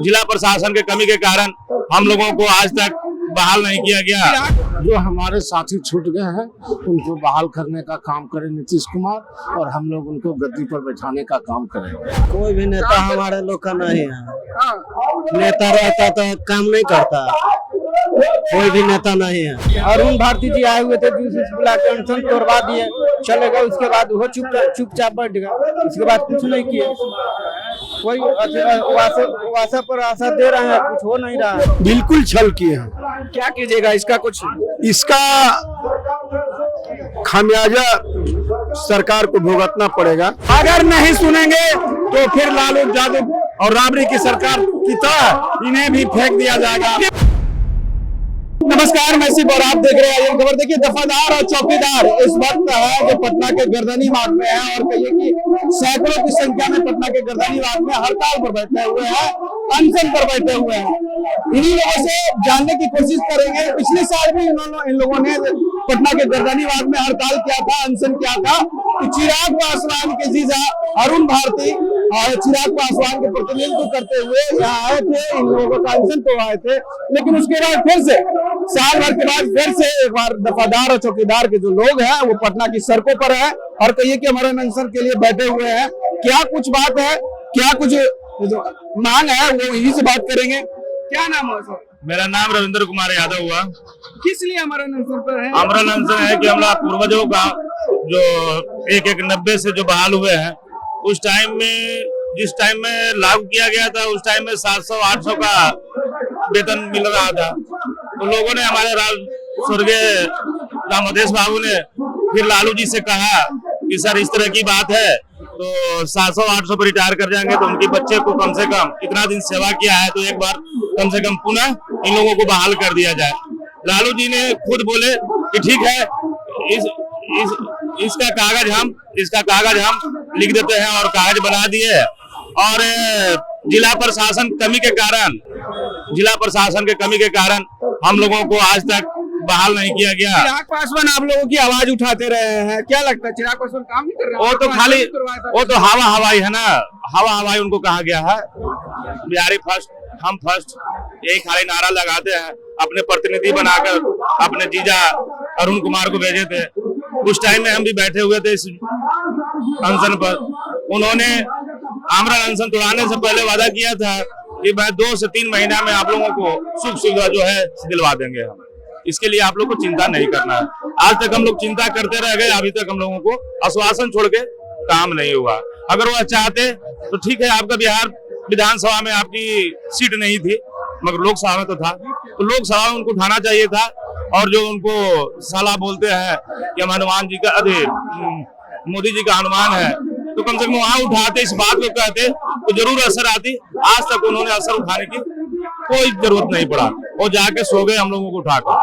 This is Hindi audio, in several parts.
जिला प्रशासन के कमी के कारण हम लोगों को आज तक बहाल नहीं किया गया। जो हमारे साथी छूट गए हैं उनको बहाल करने का काम करे नीतीश कुमार, और हम लोग उनको गद्दी पर बैठाने का काम करेंगे। कोई भी नेता हमारे लोग का नहीं है। नेता रहता तो काम नहीं करता, कोई भी नेता नहीं है। अरुण भारती जी आए हुए थे, जूस बुला के अनशन तोड़वा दिए, चले गए। उसके बाद वो चुपचाप बैठ गए, उसके बाद कुछ नहीं किए। कोई आशा पर आशा दे रहे हैं, कुछ हो नहीं रहा है। बिल्कुल छल किए हैं। क्या कीजिएगा इसका? कुछ इसका खामियाजा सरकार को भुगतना पड़ेगा। अगर नहीं सुनेंगे तो फिर लालू यादव और राबड़ी की सरकार की तरह इन्हें भी फेंक दिया जाएगा। नमस्कार, मैं सिर्फ और आप देख रहे हैं खबर। देखिए, दफादार और चौकीदार इस वक्त है जो पटना के गर्दनी मार्ग में है, और कहिए कि सैकड़ों की संख्या में पटना के गर्दनी मार्ग में हड़ताल पर बैठे हुए हैं, अनशन पर बैठे हुए हैं। इन्हीं लोगों से जानने की कोशिश करेंगे। पिछले साल भी इन लोगों ने पटना के गर्दनी मार्ग में हड़ताल किया था, अनशन किया था। तो चिराग पासवान के जीजा अरुण भारती और चिराग पासवान के प्रतिनिधित्व करते हुए यहाँ आए थे, इन लोगों का अनशन तोड़वाए थे। लेकिन उसके बाद फिर से साल भर के बाद फिर से एक बार दफादार और चौकीदार के जो लोग हैं वो पटना की सड़कों पर है, और कहिए कि हमारे अनशन के लिए बैठे हुए हैं। क्या कुछ बात है, क्या कुछ मांग है, वो यही से बात करेंगे। क्या नाम है सर? मेरा नाम रविंद्र कुमार यादव हुआ। किस लिए हमारा अनशन पर है? हमारा अनशन है कि हम लोग पूर्वजों का जो 1-1-90 से जो बहाल हुए हैं, उस टाइम में जिस टाइम में लागू किया गया था, उस टाइम में 700-800 का वेतन मिल रहा था। तो लोगों ने, हमारे स्वर्गीय रामदेश बाबू ने फिर लालू जी से कहा कि सर इस तरह की बात है तो 700-800 पर रिटायर कर जाएंगे, तो उनके बच्चे को कम से कम इतना दिन सेवा किया है तो एक बार कम से कम पुनः इन लोगों को बहाल कर दिया जाए। लालू जी ने खुद बोले कि ठीक है, इसका कागज हम लिख देते हैं, और कागज बना दिए। और जिला प्रशासन के कमी के कारण हम लोगों को आज तक बहाल नहीं किया गया। चिराग पासवान आप लोगों की आवाज उठाते रहे हैं, क्या लगता है चिराग पासवान काम नहीं कर रहे? वो तो हवा हवाई है ना, हवा हवाई उनको कहा गया है। बिहारी फर्स्ट, हम फर्स्ट, यही खाली नारा लगाते हैं। अपने प्रतिनिधि बनाकर अपने जीजा अरुण कुमार को भेजे थे। उस टाइम में हम भी बैठे हुए थे इस अनशन पर। उन्होंने आमरण अनशन तोड़ाने से पहले वादा किया था कि मैं 2 से 3 महीना में आप लोगों को सुख सुविधा जो है दिलवा देंगे हम। इसके लिए आप लोग को चिंता नहीं करना है। आज तक हम लोग चिंता करते रह गए, अभी तक हम लोगों को आश्वासन छोड़ के काम नहीं हुआ। अगर वह चाहते तो ठीक है, आपका बिहार विधानसभा में आपकी सीट नहीं थी, मगर लोकसभा में तो था, तो लोकसभा में उनको उठाना चाहिए था। और जो उनको साला बोलते हैं कि हम हनुमान जी का, मोदी जी का हनुमान है, तो कम से कम वहां उठाते, इस बात को कहते तो जरूर असर आती। आज तक उन्होंने असर उठाने की कोई जरूरत नहीं पड़ा, वो जाके सो गए हम लोगों को उठाकर।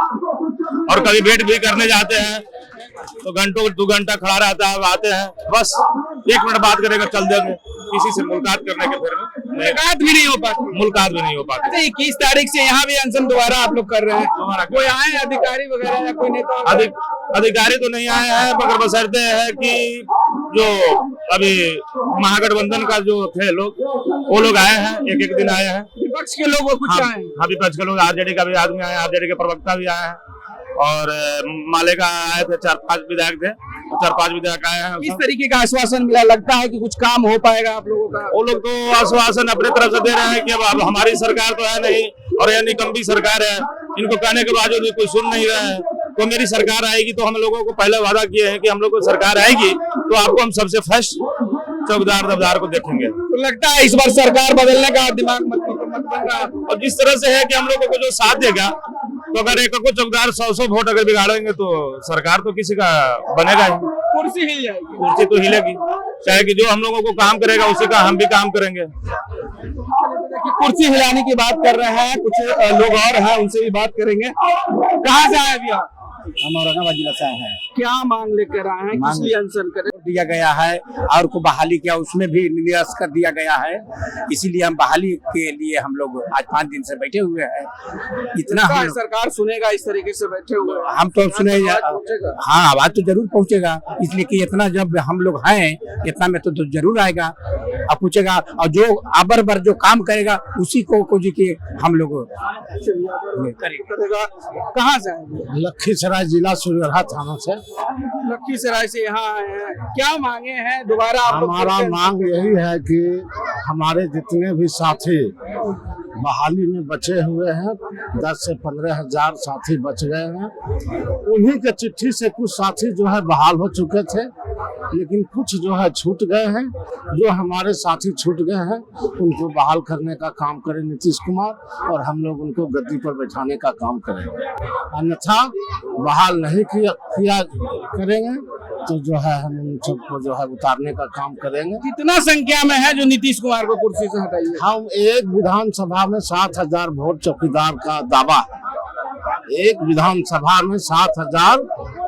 और कभी भेंट भी करने जाते हैं तो घंटों 2 घंटा खड़ा रहता है, आते हैं बस 1 मिनट बात करेगा, चल देंगे। किसी से मुलाकात करने के फिर मुलाकात भी नहीं हो पाती। 21 तारीख से यहाँ भी अनशन दोबारा आप लोग कर रहे हैं, कोई आए अधिकारी वगैरह या कोई नेता? अधिकारी तो नहीं आए हैं, मगर बशर्ते है कि जो अभी महागठबंधन का जो थे लोग, वो लोग आए हैं, एक दिन आए हैं। विपक्ष के लोग कुछ आए? हाँ, विपक्ष के लोग, आरजेडी का भी आदमी आए, आरजेडी के प्रवक्ता भी आए हैं, और माले का आए थे, 4-5 विधायक थे, 4-5 विधायक आए हैं। किस तरीके का आश्वासन मिला? लगता है कि कुछ काम हो पाएगा आप लोगों का? वो लोग तो आश्वासन अपने तरफ से दे रहे हैं कि अब हमारी सरकार तो है नहीं, और यह निकम्मी सरकार है। इनको कहने के बावजूद भी कोई सुन नहीं रहा है। तो मेरी सरकार आएगी तो हम लोगों को पहले वादा किए हैं कि हम लोग को सरकार आएगी तो आपको हम सबसे फर्स्ट चौकीदार दफदार को देखेंगे। तो लगता है इस बार सरकार बदलने का दिमाग मत बन रहा। और जिस तरह से है कि हम लोगों को जो साथ देगा, तो अगर एक को चौकीदार 100 वोट अगर बिगाड़ेंगे तो सरकार तो किसी का बनेगा ही। कुर्सी हिल जाएगी, कुर्सी तो हिलेगी, चाहे कि जो हम लोगों को काम करेगा उसी का हम भी काम करेंगे। कुर्सी हिलाने की बात कर रहे हैं, कुछ लोग और हैं, उनसे भी बात करेंगे। कहाँ से आए अभी आप? हम औरंगाबाद जिला से आए हैं। क्या मांग लेकर आए हैं, किस लिए अनशन करें? दिया गया है और को बहाली किया, उसमें भी निरस्त कर दिया गया है। इसीलिए हम बहाली के लिए हम लोग आज 5 दिन से बैठे हुए हैं। इतना हम सरकार सुनेगा इस तरीके से बैठे हुए हैं? हम तो सुने, पहुंचेगा? हाँ आवाज तो जरूर पहुंचेगा, इसलिए कि इतना जब हम लोग हैं इतना में तो जरूर आएगा और पूछेगा, और जो आबर बर जो काम करेगा उसी को जी के हम लोग करेगा। कहाँ से आएंगे? लखीसराय जिला सूर्यरहा थाना से। लखीसराय से यहाँ आए हैं, क्या मांगे हैं दोबारा आप लोग? हमारा मांग यही है कि हमारे जितने भी साथी बहाली में बचे हुए हैं, 10 से 15 हजार साथी बच गए हैं। उन्हीं के चिट्ठी से कुछ साथी जो है बहाल हो चुके थे, लेकिन कुछ जो है छूट गए हैं। जो हमारे साथी छूट गए हैं उनको बहाल करने का काम करें नीतीश कुमार, और हम लोग उनको गद्दी पर बैठाने का काम करेंगे। अन्यथा बहाल नहीं किया करेंगे तो जो है हम उन सबको जो है उतारने का काम करेंगे। कितना संख्या में है जो नीतीश कुमार को कुर्सी से हटाइए? हम एक विधानसभा में 7,000 वोट चौकीदार का दावा है। एक विधानसभा में 7,000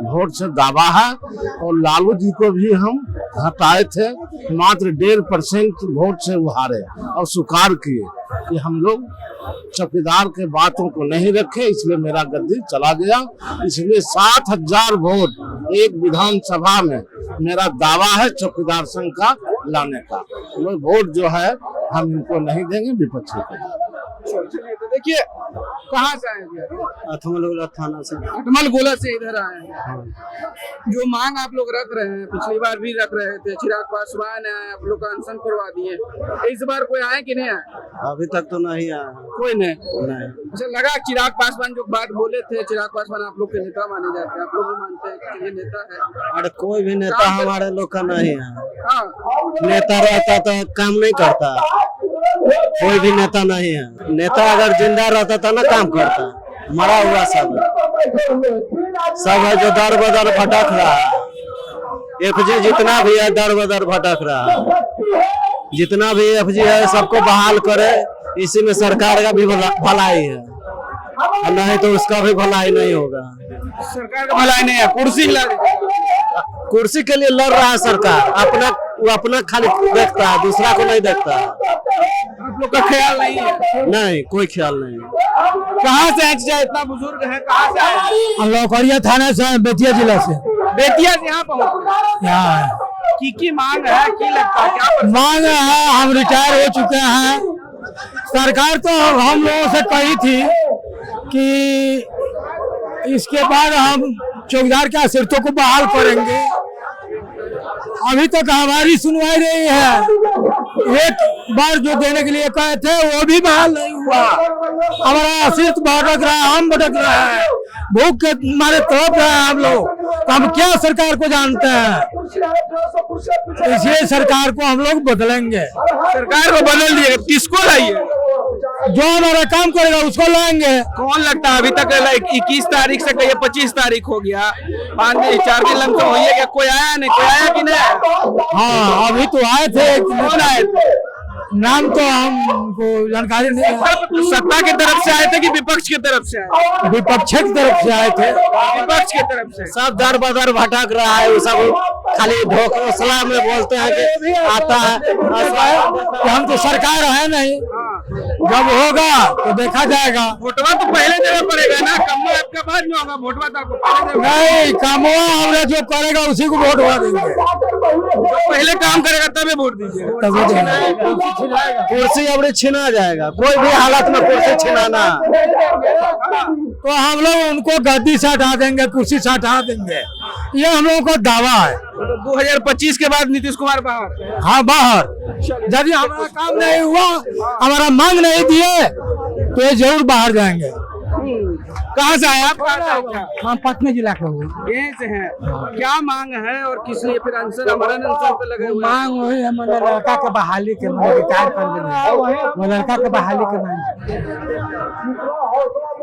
वोट से दावा है, और लालू जी को भी हम हटाए थे, मात्र 1.5% वोट से वो हारे और स्वीकार किए कि हम लोग चौकीदार के बातों को नहीं रखे, इसलिए मेरा गद्दी चला गया। इसलिए 7,000 वोट एक विधानसभा में मेरा दावा है चौकीदार संघ का लाने का। वो वोट जो है हम इनको नहीं देंगे, विपक्षी को। तो देखिए कहाँ से आए? अठमल थाना से। अठमल गोला से इधर आए हैं। जो मांग आप लोग रख रहे हैं, पिछली बार भी रख रहे थे, चिराग पासवान आए, आप लोग का अनशन करवा दिए, इस बार कोई आए कि नहीं आए? अभी तक तो नहीं आया, कोई नहीं। अच्छा लगा चिराग पासवान जो बात बोले थे, चिराग पासवान आप लोग के नेता माने जाते हैं, आप लोग भी मानते हैं कि ये नेता है? अरे कोई भी नेता हमारे लोग का नहीं है। नेता रहता तो काम नहीं करता, कोई भी नेता नहीं है। नेता अगर जिंदा रहता था ना काम करता, मरा हुआ सब है जो दर बदर भटक रहा है। एफजी जितना भी है दर बदर भटक रहा है, जितना भी एफजी है सबको बहाल करे, इसी में सरकार का भी भलाई है, और नहीं तो उसका भी भलाई नहीं होगा। सरकार का भलाई नहीं है, कुर्सी के लिए लड़ रहा है सरकार, वो अपना खाली देखता है, दूसरा को नहीं देखता है। आप लोग का ख्याल नहीं है? नहीं, कोई ख्याल नहीं। कहाँ से है चाचा, इतना बुजुर्ग है, कहाँ से आए? हम लौकरिया थाना से, बेतिया जिला से। बेतिया से यहाँ पहुँचे? यहाँ की मांग है, की लगता है क्या मांग है? हम रिटायर हो चुके हैं। सरकार तो हम लोगों से कही थी कि इसके बाद हम चौकीदार के असिरतों को बहाल करेंगे। अभी तक हमारी सुनवाई नहीं है। एक बार जो देने के लिए कहे थे वो भी बहाल नहीं हुआ। हमारा असिरत भटक रहा है, हम भटक रहे हैं, भूख के मारे तड़प रहे हैं हम लोग। तो हम क्या सरकार को जानते हैं? इसलिए सरकार को हम लोग बदलेंगे। सरकार को बदल दिए, किसको लाइए? जो हमारा काम करेगा उसको लाएंगे। कौन लगता है? अभी तक 21 तारीख से कहिए 25 तारीख हो गया, 4 दिन लमसम हो गया, कोई आया नहीं? कोई आया कि नहीं? हाँ अभी तो आए थे। कौन आए थे? नाम तो हमको जानकारी नहीं है। सत्ता की तरफ से आए थे कि विपक्ष की तरफ से आए? विपक्ष की तरफ से आए थे। विपक्ष की तरफ से सब दर बदर भटक रहा है, वो सब खाली ढोकसला में बोलते हैं कि आता है। कि हम तो सरकार है नहीं, जब होगा तो देखा जाएगा। वोटवा तो पहले देना पड़ेगा ना, कमवा आपका बाद में होगा, वोटवा तो आपको पहले देना। नहीं, कामवा हमने जो करेगा उसी को वोट देंगे। जो पहले काम करेगा तभी वोट दीजिए। कुर्सी अब छीना जाएगा, कोई भी हालत में कुर्सी छिनाना। तो हम लोग उनको गद्दी से हटा देंगे, कुर्सी से हटा देंगे, ये हम लोगों का दावा है। तो 2025 के बाद नीतीश कुमार बाहर? हाँ बाहर। यदि हमारा काम नहीं हुआ, हमारा मांग नहीं दिए तो ये जरूर बाहर जाएंगे। कहाँ से आए आप? हम पटना जिला के हुए। यहीं से हैं। क्या मांग है और किस लिए फिर अनशन, हमारा अनशन पे लगे हुए? मांग वही है, मतलब लड़का के बहाली के, रिटायर कर देंगे, वो लड़का के बहाली के मांग।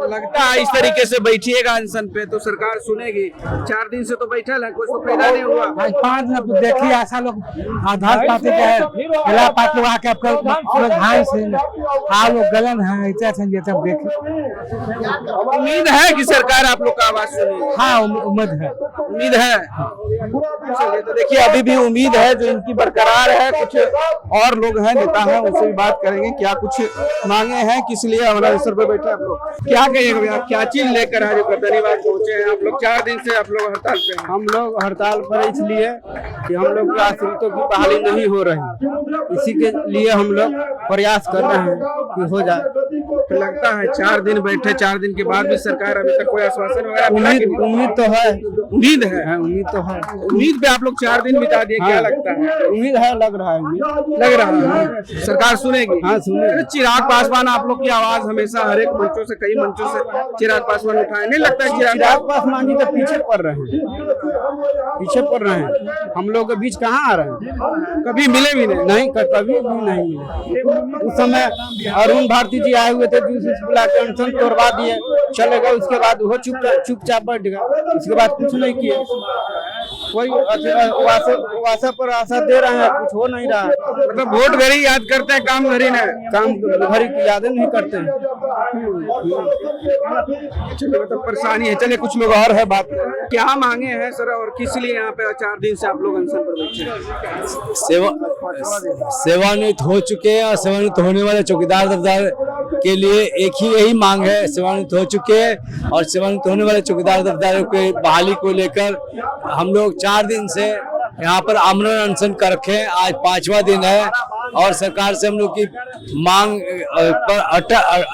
लगता है इस तरीके से बैठिएगा अनशन पे तो सरकार सुनेगी। 4 दिन से तो बैठल है, कोई तो फायदा नहीं हुआ। 5 दिन देखिए, ऐसा लोग आधार पार्टी के है, जिला पार्टी लोग आके आपका भाई से लोग गलन है, ऐसा देखिए उम्मीद है कि सरकार आप लोग का आवाज सुनेगी? हाँ उम्मीद है। उम्मीद है। चलिए, तो देखिए अभी भी उम्मीद है जो इनकी बरकरार है। कुछ और लोग हैं, नेता हैं, उनसे भी बात करेंगे क्या कुछ मांगे हैं, किस लिए हमारा अवसर पर बैठे आप लोग। क्या कहिएगा भैया, क्या चीज लेकर आज गर्दनीबाग पहुंचे हैं आप लोग? 4 दिन से आप लोग हड़ताल पे हैं। हम लोग हड़ताल पर इसलिए कि हम लोग के आश्रितों की बहाली नहीं हो रही, इसी के लिए हम लोग प्रयास कर रहे हैं कि हो जाए। तो लगता है 4 दिन बैठे, 4 दिन के बाद भी सरकार अभी तक कोई आश्वासन वगैरह मिला कि नहीं? उम्मीद तो है, उम्मीद है। उम्मीद तो है। उम्मीद पे आप लोग 4 दिन बिता दिए, क्या लगता है? उम्मीद है, लग रहा है उम्मीद। लग रहा है सरकार सुनेगी। हाँ, सुनेगी। चिराग पासवान आप लोग की आवाज हमेशा हर एक मंचों से, कई मंचों से चिराग पासवान उठाए, नहीं लगता है चिराग पासवान जी तो पीछे पड़ रहे हैं, पीछे पड़ रहे हैं। हम लोग के बीच कहाँ आ रहे हैं? कभी मिले भी नहीं? कभी भी नहीं मिले। उस समय अरुण भारती जी आए हुए थे, जूस बुला के अनशन तोड़वा दिए, चले गए। उसके बाद वो चुपचाप बैठ गए, उसके बाद कुछ नहीं किए। कोई वासा पर आशा दे रहे हैं, कुछ हो नहीं रहा है। मतलब वोट घड़ी याद करते हैं, काम घड़ी नहीं, काम घड़ी की याद नहीं करते हैं। चलिए, मतलब परेशानी है। चलिए, कुछ लोग और है, बात क्या मांगे हैं सर, और किस लिए यहाँ पे 4 दिन से आप लोग अनशन पर बैठे हैं? सेवानिवृत्त हो चुके हैं और सेवानिवृत्त होने वाले चौकीदार दफ्तर के लिए एक ही यही मांग है। सेवानिवृत्त हो चुके हैं और सेवानिवृत्त होने वाले चौकीदार दफ्तर के बहाली को लेकर हम लोग 4 दिन से यहाँ पर आमरण अनशन कर रखे हैं। आज 5वां दिन है और सरकार से हम लोग की मांग पर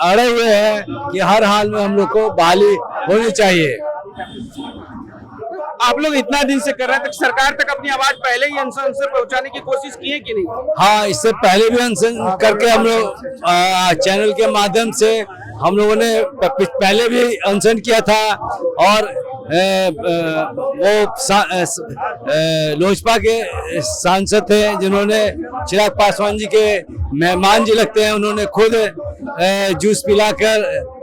अड़े हुए हैं कि हर हाल में हम लोग को बहाली होनी चाहिए। आप लोग इतना दिन से कर रहे हैं, तो सरकार तक अपनी आवाज पहले ही अनशन से पहुंचाने की कोशिश की है कि नहीं? हाँ, इससे पहले भी अनशन करके हम लोग चैनल के माध्यम से हम लोगों ने पहले भी अनशन किया था और वो लोजपा के सांसद थे जिन्होंने चिराग पासवान जी के मेहमान जी लगते हैं, उन्होंने खुद जूस पिलाकर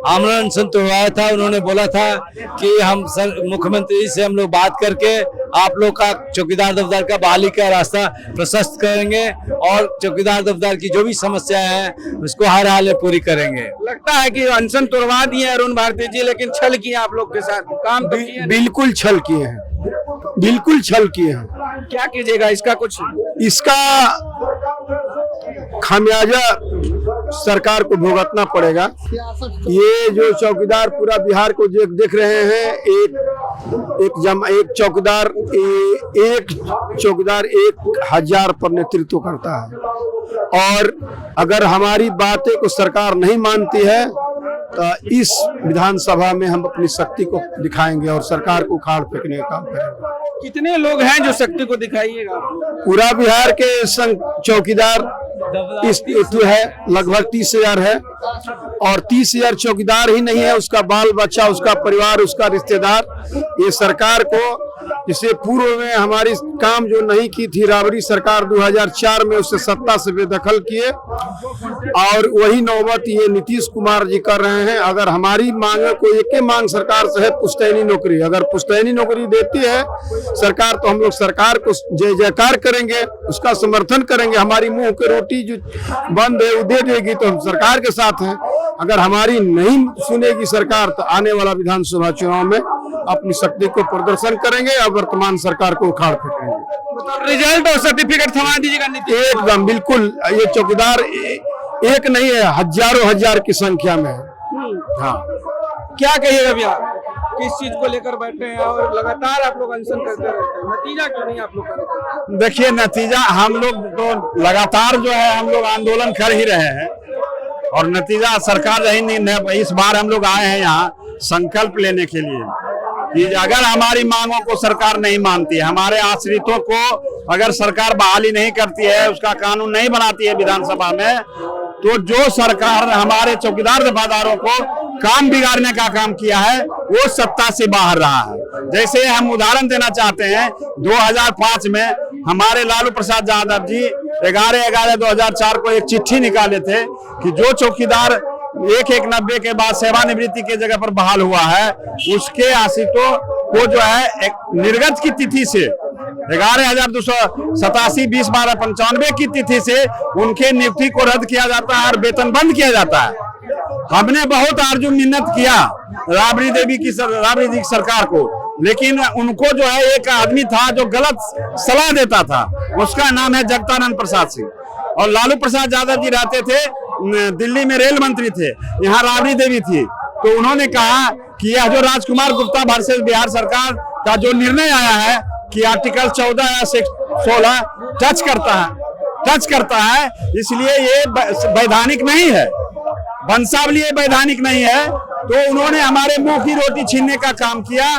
आमरण अनशन तोड़वाया था। उन्होंने बोला था कि हम मुख्यमंत्री से हम लोग बात करके आप लोग का चौकीदार दफ्तर का बहाली का रास्ता प्रशस्त करेंगे और चौकीदार दफ्तर की जो भी समस्याएं हैं उसको हर हाल में पूरी करेंगे। लगता है कि अनशन तोड़वा दिए अरुण भारती जी, लेकिन छल किए आप लोग के साथ, काम तो किए? बिल्कुल छल किए हैं, बिल्कुल छल किए हैं। क्या कीजिएगा इसका? कुछ इसका खामियाजा सरकार को भुगतना पड़ेगा। ये जो चौकीदार पूरा बिहार को देख रहे हैं, एक चौकीदार 1000 पर नेतृत्व करता है और अगर हमारी बातें को सरकार नहीं मानती है तो इस विधानसभा में हम अपनी शक्ति को दिखाएंगे और सरकार को उखाड़ फेंकने का काम करेंगे। कितने लोग हैं जो शक्ति को दिखाइएगा? पूरा बिहार के चौकीदार इस है लगभग 30,000 है और 30,000 चौकीदार ही नहीं है, उसका बाल बच्चा, उसका परिवार, उसका रिश्तेदार। ये सरकार को जिसे पूर्व में हमारी काम जो नहीं की थी राबड़ी सरकार 2004 में, उससे सत्ता से बेदखल किए और वही नौबत ये नीतीश कुमार जी कर रहे हैं। अगर हमारी मांगे को एक ही मांग सरकार से है, पुश्तैनी नौकरी। अगर पुश्तैनी नौकरी देती है सरकार तो हम लोग सरकार को जय जयकार करेंगे, उसका समर्थन करेंगे। हमारी मुंह की रोटी जो बंद है वो दे देगी तो हम सरकार के साथ हैं। अगर हमारी नहीं सुनेगी सरकार तो आने वाला विधानसभा चुनाव में अपनी शक्ति को प्रदर्शन करेंगे और वर्तमान सरकार को उखाड़ फेंकेंगे। रिजल्ट और सर्टिफिकेट थमा दीजिएगा नीतीश? एकदम बिल्कुल। ये चौकीदार एक नहीं है, हजारों हजार की संख्या में है। हाँ, क्या कहिएगा भैया, किस चीज को लेकर बैठे हैं और लगातार आप लोग अनशन करते रहते हैं, नतीजा क्यों नहीं आप लोग का? देखिए नतीजा, हम लोग तो लगातार जो है हम लोग आंदोलन कर ही रहे हैं और नतीजा सरकार रही नहीं। इस बार हम लोग आए हैं यहाँ संकल्प लेने के लिए कि अगर हमारी मांगों को सरकार नहीं मानती है, हमारे आश्रितों को अगर सरकार बहाली नहीं करती है, उसका कानून नहीं बनाती है विधानसभा में, तो जो सरकार हमारे चौकीदार दफादारों को काम बिगाड़ने का काम किया है वो सत्ता से बाहर रहा है। जैसे हम उदाहरण देना चाहते हैं, 2005 में हमारे लालू प्रसाद यादव जी 11/11/2004 को एक चिट्ठी निकाले थे कि जो चौकीदार 1/1/90 के बाद सेवानिवृत्ति के जगह पर बहाल हुआ है उसके आश्रितों को जो है एक निर्गत की तिथि से 11,287 20/12/95 की तिथि से उनके नियुक्ति को रद्द किया जाता है और वेतन बंद किया जाता है। हमने बहुत आरजू मिन्नत किया राबड़ी देवी की सरकार को, लेकिन उनको जो है एक आदमी था जो गलत सलाह देता था, उसका नाम है जगतानंद प्रसाद सिंह। और लालू प्रसाद यादव जी रहते थे दिल्ली में, रेल मंत्री थे, यहाँ राबड़ी देवी थी। तो उन्होंने कहा कि यह जो राजकुमार गुप्ता वर्सेस बिहार सरकार का जो निर्णय आया है कि आर्टिकल 14 या 16 टच करता है, इसलिए ये वैधानिक नहीं है, वंशावली वैधानिक नहीं है। तो उन्होंने हमारे मुंह की रोटी छीनने का काम किया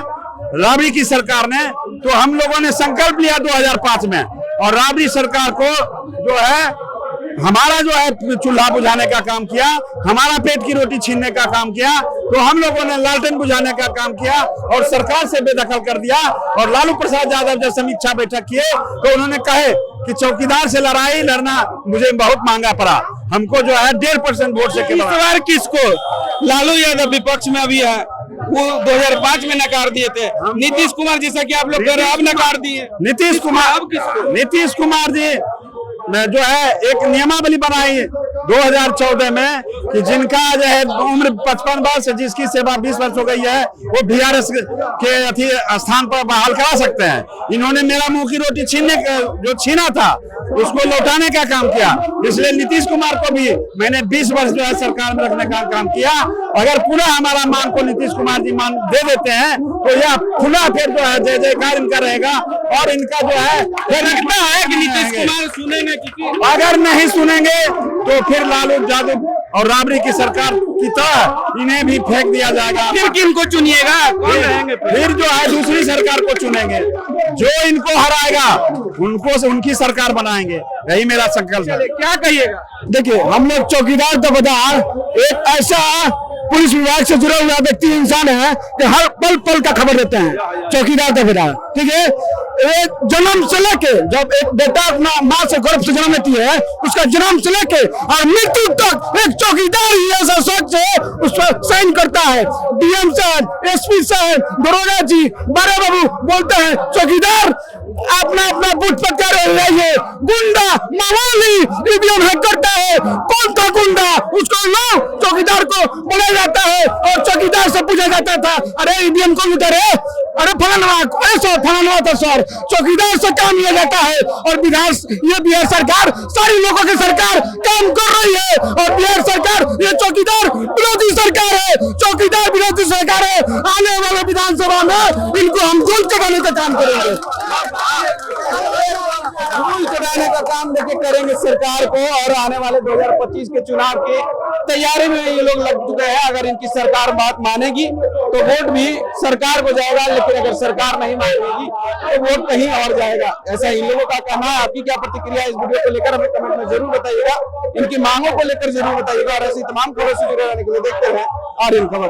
राबड़ी की सरकार ने। तो हम लोगों ने संकल्प लिया 2005 में, और राबड़ी सरकार को जो है हमारा जो है चूल्हा बुझाने का काम किया, हमारा पेट की रोटी छीनने का काम किया। तो हम लोगों ने लालटेन बुझाने का काम किया और सरकार से बेदखल कर दिया। और लालू प्रसाद यादव जब समीक्षा बैठक किए तो उन्होंने कहे कि चौकीदार से लड़ाई लड़ना मुझे बहुत महंगा पड़ा, हमको जो है 1.5% वोट से बार किसको लालू यादव विपक्ष में अभी है, वो 2005 में नकार दिए थे। नीतीश कुमार जैसा कि आप लोग कह रहे हैं अब नकार दिए। नीतीश कुमार जी जो है एक नियमावली बनाई 2014 में कि जिनका जो है उम्र 55 वर्ष, जिसकी सेवा 20 वर्ष हो गई है, वो बीआरएस के स्थान पर बहाल करा सकते हैं। इन्होंने मेरा मुंह की रोटी जो छीना था उसको लौटाने का काम किया। इसलिए नीतीश कुमार को भी मैंने 20 वर्ष जो है सरकार में रखने का काम किया। अगर पूरा हमारा मान को नीतीश कुमार जी मान दे देते हैं तो यह खुला फिर जो है जय जयकार इनका रहेगा। और इनका जो है लगता है कि नीतीश कुमार सुनेंगे, अगर नहीं सुनेंगे तो फिर लालू यादव और राबड़ी की सरकार की तरह इन्हें भी फेंक दिया जाएगा। फिर किनको चुनिएगा? कौन रहेंगे? फिर जो है दूसरी सरकार को चुनेंगे, जो इनको हराएगा उनको से उनकी सरकार बनाएंगे, यही मेरा संकल्प है। क्या कहिएगा? देखिए, हम लोग चौकीदार दफादार एक ऐसा पुलिस विभाग से जुड़ा हुआ व्यक्ति इंसान है कि हर पल पल का खबर देते हैं। चौकीदार दफादार, ठीक है, एक जन्म से लेके जब एक बेटा अपना माँ से गर्भ से जन्म लेती है, उसका जन्म से लेके और मृत्यु तक एक चौकीदार ही ऐसा शख्स है, उस पर साइन करता है। डीएम साहब, एसपी साहब, दरोगा जी, बड़े बाबू बोलते हैं चौकीदार अपना बूथ पर कर रहिए। गुंडा मामूली ईवीएम हैक करता है, कौन था गुंडा, उसको लो चौकीदार को बोला जाता है। और चौकीदार से पूछा जाता था, अरे ईवीएम कौन उतरे, अरे फलाना था सर। चौकीदार से काम लिया जाता है। और ये बिहार सरकार सारी लोगों की सरकार काम कर रही है। और बिहार सरकार ये चौकीदार विरोधी सरकार है, चौकीदार विरोधी सरकार है। आने वाले विधानसभा में इनको हम गुल चढ़ाने का काम करेंगे, गुल चढ़ाने का काम लेके करेंगे सरकार को। और आने वाले 2025 के चुनाव की तैयारी में ये लोग लग चुके हैं। अगर इनकी सरकार बात मानेगी तो वोट भी सरकार को जाएगा, लेकिन अगर सरकार नहीं मानेगी तो वोट कहीं और जाएगा। ऐसा इन लोगों का कहना है। आपकी क्या प्रतिक्रिया इस वीडियो को लेकर हमें कमेंट में जरूर बताइएगा, इनकी मांगों को लेकर जरूर बताइएगा। और ऐसी तमाम खबरों से जुड़े रहने के लिए देखते हैं आर्यन खबर।